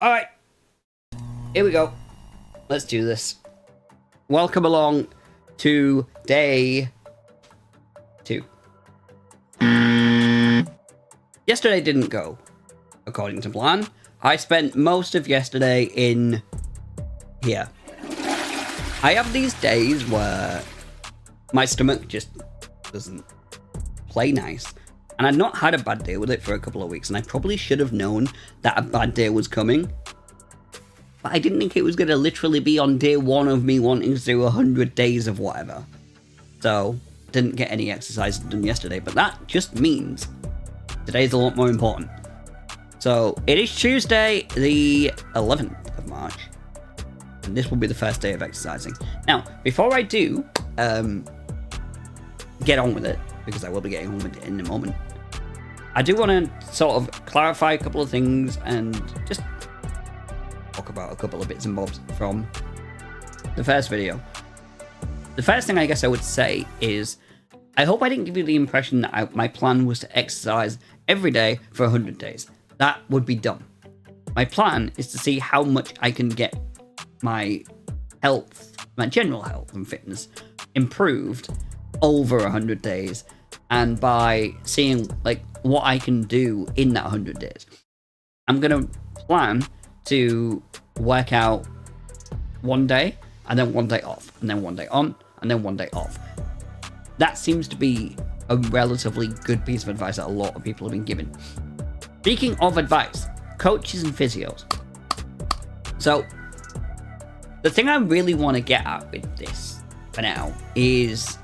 Alright, here we go. Let's do this. Welcome along to day 2. Yesterday didn't go according to plan. I spent most of yesterday in here. I have these days where my stomach just doesn't play nice. And I'd not had a bad day with it for a couple of weeks, and I probably should have known that a bad day was coming. But I didn't think it was going to literally be on day 1 of me wanting to do 100 days of whatever. So, didn't get any exercise done yesterday, but that just means today's a lot more important. So, it is Tuesday, the 11th of March, and this will be the first day of exercising. Now, before I do get on with it, because I will be getting on with it in a moment, I do want to sort of clarify a couple of things and just talk about a couple of bits and bobs from the first video. The first thing I guess I would say is, I hope I didn't give you the impression that my plan was to exercise every day for 100 days. That would be dumb. My plan is to see how much I can get my health, my general health and fitness improved over 100 days, and by seeing like what I can do in that 100 days. I'm gonna plan to work out one day, and then one day off, and then one day on, and then one day off. That seems to be a relatively good piece of advice that a lot of people have been given. Speaking of advice, coaches and physios. So, the thing I really want to get at with this for now is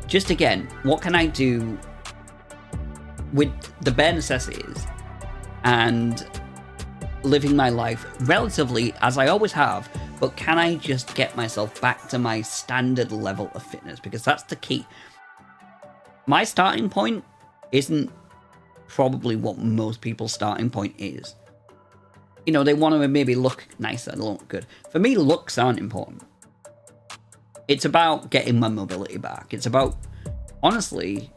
just, again, what can I do with the bare necessities and living my life relatively as I always have, but can I just get myself back to my standard level of fitness? Because that's the key. My starting point isn't probably what most people's starting point is. You know, they want to maybe look nicer and look good. For me, looks aren't important. It's about getting my mobility back. It's about, honestly,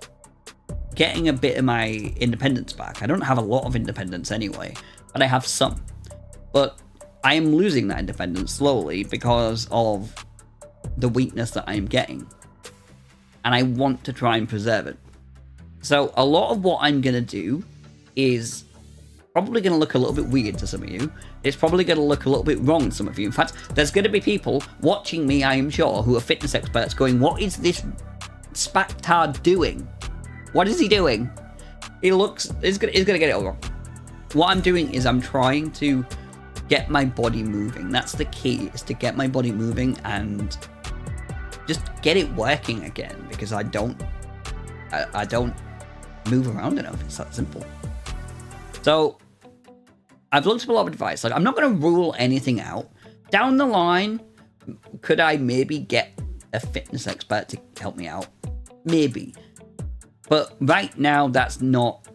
getting a bit of my independence back. I don't have a lot of independence anyway, but I have some. But I am losing that independence slowly because of the weakness that I am getting. And I want to try and preserve it. So a lot of what I'm going to do is probably going to look a little bit weird to some of you. It's probably going to look a little bit wrong to some of you. In fact, there's going to be people watching me, I am sure, who are fitness experts going, what is this spactard doing? What is he doing? He's going to get it all wrong. What I'm doing is I'm trying to get my body moving. That's the key, is to get my body moving and just get it working again, because I don't move around enough. It's that simple. So, I've looked at a lot of advice. Like, I'm not going to rule anything out. Down the line, could I maybe get a fitness expert to help me out? Maybe. But right now, that's not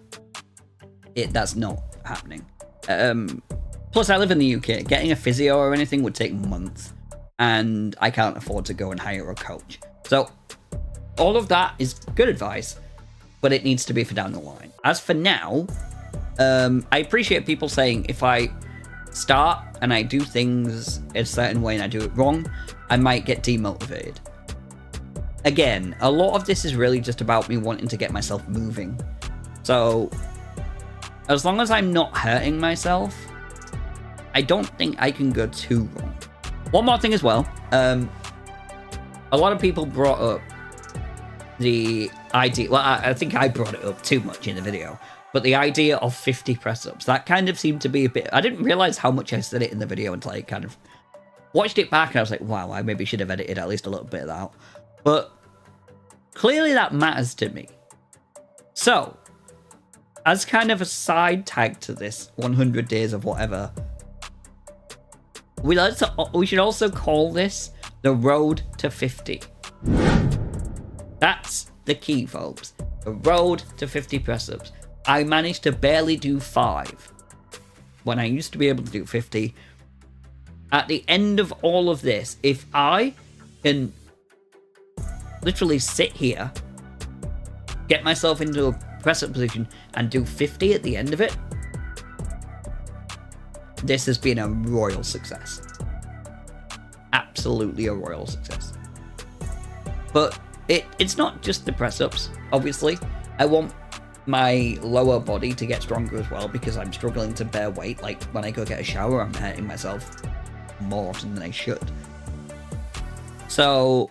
it. That's not happening. Plus, I live in the UK. Getting a physio or anything would take months. And I can't afford to go and hire a coach. So, all of that is good advice, but it needs to be for down the line. As for now, I appreciate people saying if I start and I do things a certain way and I do it wrong, I might get demotivated. Again, a lot of this is really just about me wanting to get myself moving. So, as long as I'm not hurting myself, I don't think I can go too wrong. One more thing as well, a lot of people brought up the idea, well, I think I brought it up too much in the video, but the idea of 50 press-ups, that kind of seemed to be a bit, I didn't realize how much I said it in the video until I kind of watched it back and I was like, wow, I maybe should have edited at least a little bit of that out. But clearly that matters to me. So, as kind of a side tag to this 100 days of whatever, we should also call this the road to 50. That's the key, folks. The road to 50 press-ups. I managed to barely do 5 when I used to be able to do 50. At the end of all of this, if I can literally sit here, get myself into a press-up position, and do 50 at the end of it, this has been a royal success. Absolutely a royal success. But it's not just the press-ups, obviously. I want my lower body to get stronger as well, because I'm struggling to bear weight. Like, when I go get a shower, I'm hurting myself more often than I should. So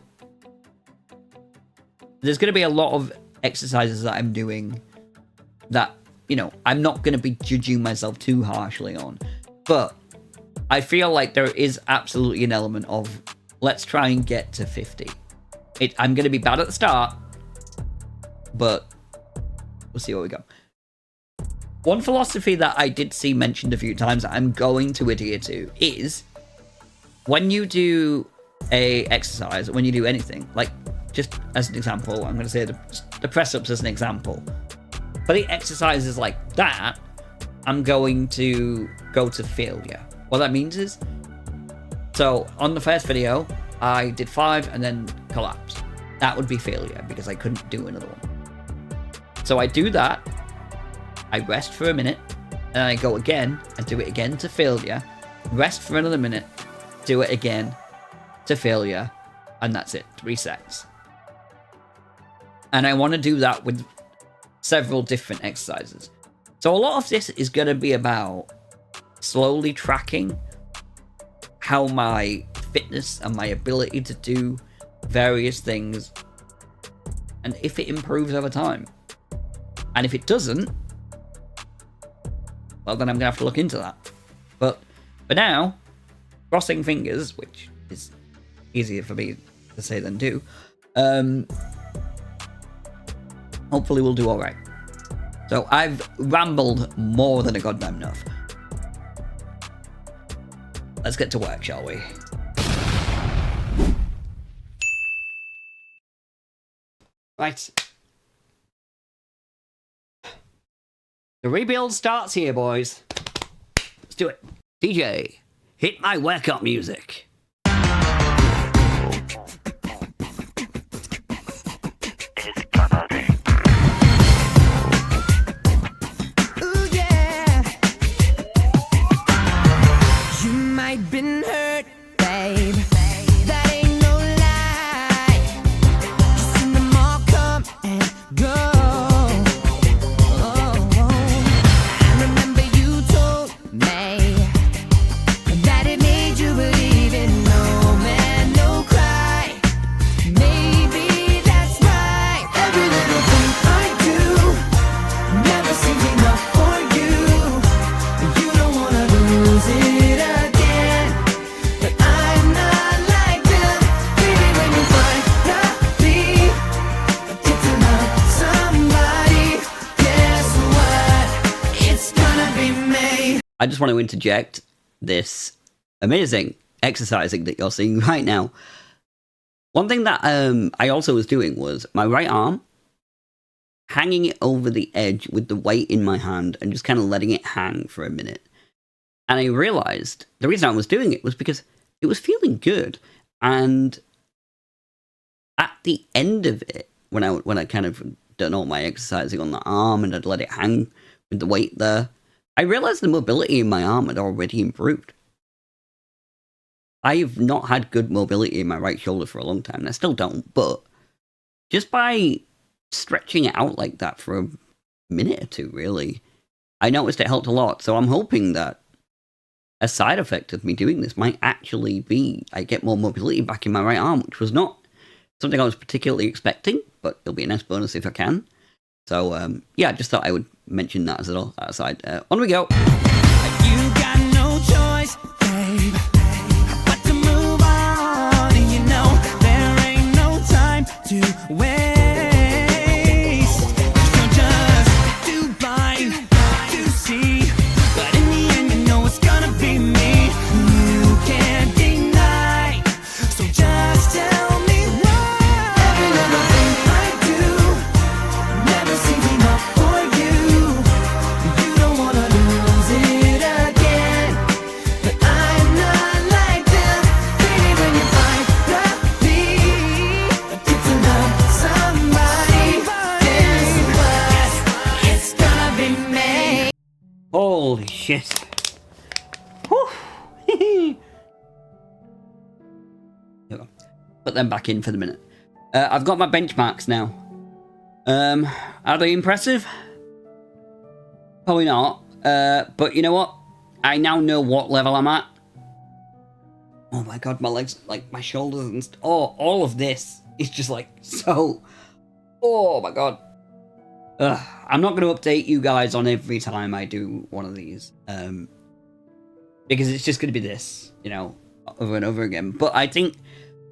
there's going to be a lot of exercises that I'm doing that, you know, I'm not going to be judging myself too harshly on. But I feel like there is absolutely an element of, let's try and get to 50. I'm going to be bad at the start, but we'll see where we go. One philosophy that I did see mentioned a few times that I'm going to adhere to is, when you do a exercise, when you do anything, like, just as an example, I'm going to say the press-ups as an example. For the exercises like that, I'm going to go to failure. What that means is, so on the first video, I did 5 and then collapsed. That would be failure because I couldn't do another one. So I do that, I rest for a minute, and I go again and do it again to failure, rest for another minute, do it again to failure, and that's it, 3 sets. And I want to do that with several different exercises. So a lot of this is going to be about slowly tracking how my fitness and my ability to do various things, and if it improves over time. And if it doesn't, well, then I'm going to have to look into that. But for now, crossing fingers, which is easier for me to say than do, hopefully we'll do alright. So I've rambled more than a goddamn enough. Let's get to work, shall we? Right. The rebuild starts here, boys. Let's do it. DJ, hit my workout music. Been hurt, babe. That ain't no lie. You've seen them all come and go. I remember you told me that it made you believe in no man, no cry. Maybe that's right. Every little thing I do never seems enough for you. You don't wanna lose it again. I just want to interject this amazing exercising that you're seeing right now. One thing that I also was doing was my right arm, hanging it over the edge with the weight in my hand and just kind of letting it hang for a minute. And I realized the reason I was doing it was because it was feeling good. And at the end of it, when I kind of done all my exercising on the arm and I'd let it hang with the weight there, I realized the mobility in my arm had already improved. I've not had good mobility in my right shoulder for a long time, and I still don't, but just by stretching it out like that for a minute or two, really, I noticed it helped a lot. So I'm hoping that a side effect of me doing this might actually be I get more mobility back in my right arm, which was not something I was particularly expecting, but it'll be a nice bonus if I can. So, yeah, I just thought I would mention that as an aside. On we go. You got no choice, babe, but to move on. And you know there ain't no time to waste. You're just too blind to see, but in the end you know it's gonna be me. You can't deny, so just tell me why. Every little thing I do never seems enough for you. You don't wanna lose it again, but I'm not like them. Baby, when you finally get to love somebody, guess what? It's gonna be me. Holy shit. put them back in for the minute. I've got my benchmarks now. Are they impressive? Probably not. But you know what? I now know what level I'm at. Oh my god, my legs, like my shoulders and all of this is just like so. Oh my god. I'm not going to update you guys on every time I do one of these. Because it's just going to be this, you know, over and over again. But I think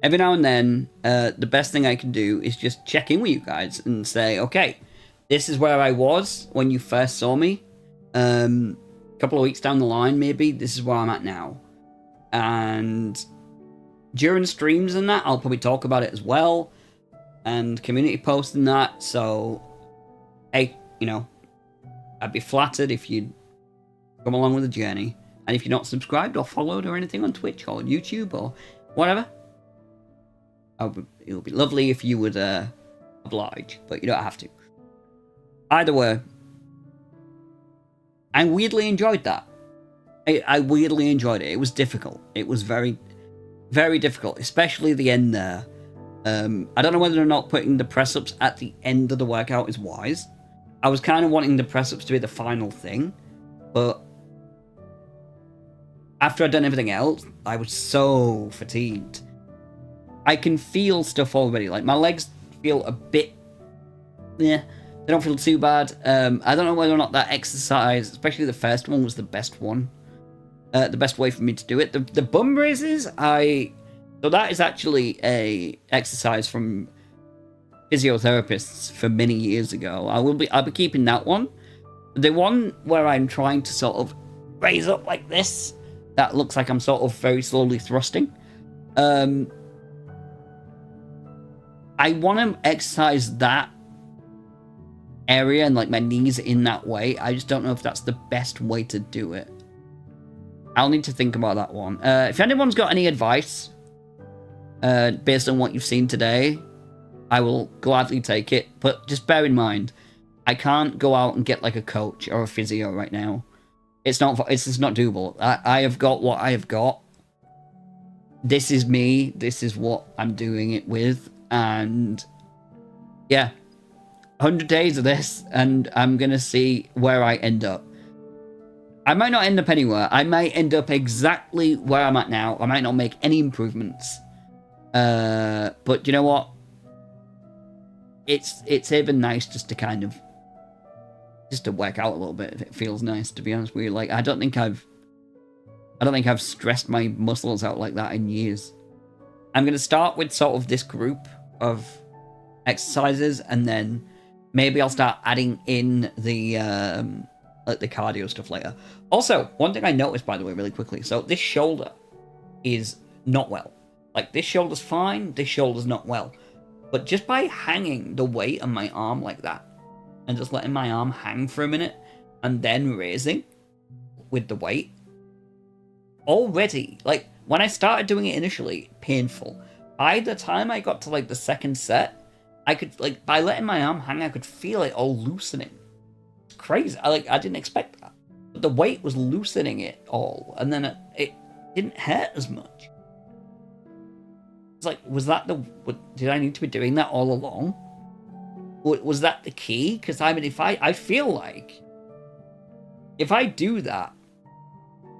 every now and then, the best thing I can do is just check in with you guys and say, okay, this is where I was when you first saw me. A couple of weeks down the line, maybe, this is where I'm at now. And during streams and that, I'll probably talk about it as well. And community posts and that. So, hey, you know, I'd be flattered if you'd come along with the journey. And if you're not subscribed or followed or anything on Twitch or YouTube or whatever, it would be lovely if you would oblige, but you don't have to. Either way, I weirdly enjoyed that. I weirdly enjoyed it. It was difficult. It was very, very difficult, especially the end there. I don't know whether or not putting the press-ups at the end of the workout is wise. I was kind of wanting the press-ups to be the final thing, but after I'd done everything else, I was so fatigued. I can feel stuff already. Like, my legs feel a bit... yeah, they don't feel too bad. I don't know whether or not that exercise, especially the first one, was the best one. The best way for me to do it. The bum raises, so that is actually a exercise from physiotherapists for many years ago. I'll be keeping that one. The one where I'm trying to sort of raise up like this, that looks like I'm sort of very slowly thrusting. I want to exercise that area and like my knees in that way. I just don't know if that's the best way to do it. I'll need to think about that one. If anyone's got any advice based on what you've seen today, I will gladly take it. But just bear in mind, I can't go out and get like a coach or a physio right now. It's just not doable. I have got what I have got. This is me. This is what I'm doing it with. And yeah, 100 days of this, and I'm going to see where I end up. I might not end up anywhere. I might end up exactly where I'm at now. I might not make any improvements. But you know what? It's even nice just to kind of just to work out a little bit. It feels nice, to be honest with you. Like, I don't think I've stressed my muscles out like that in years. I'm going to start with sort of this group of exercises, and then maybe I'll start adding in the like the cardio stuff later. Also, one thing I noticed, by the way, really quickly. So this shoulder is not well. Like, this shoulder's fine, this shoulder's not well. But just by hanging the weight on my arm like that, and just letting my arm hang for a minute, and then raising with the weight, already, like, when I started doing it initially, painful. By the time I got to, like, the second set, I could, like, by letting my arm hang, I could feel it all loosening. It's crazy. I didn't expect that. But the weight was loosening it all, and then it didn't hurt as much. It's like, was that did I need to be doing that all along? Was that the key? Because, I mean, I feel like if I do that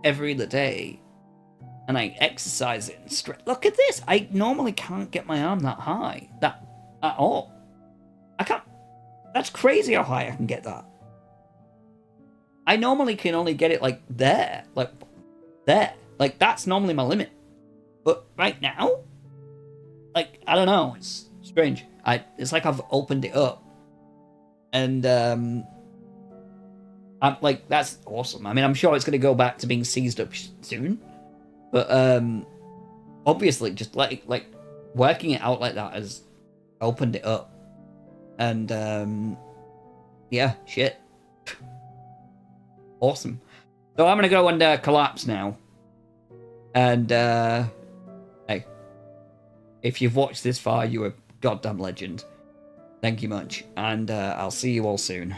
every other day, and I exercise it and stretch, look at this. I normally can't get my arm that high, at all. I can't. That's crazy how high I can get that. I normally can only get it like there, like that's normally my limit. But right now, like, I don't know, it's strange. It's like I've opened it up, and I'm like, that's awesome. I mean, I'm sure it's gonna go back to being seized up soon, but obviously, just like working it out like that has opened it up, and yeah, shit, awesome. So I'm gonna go and collapse now, and hey, if you've watched this far, you're a goddamn legend. Thank you much, and I'll see you all soon.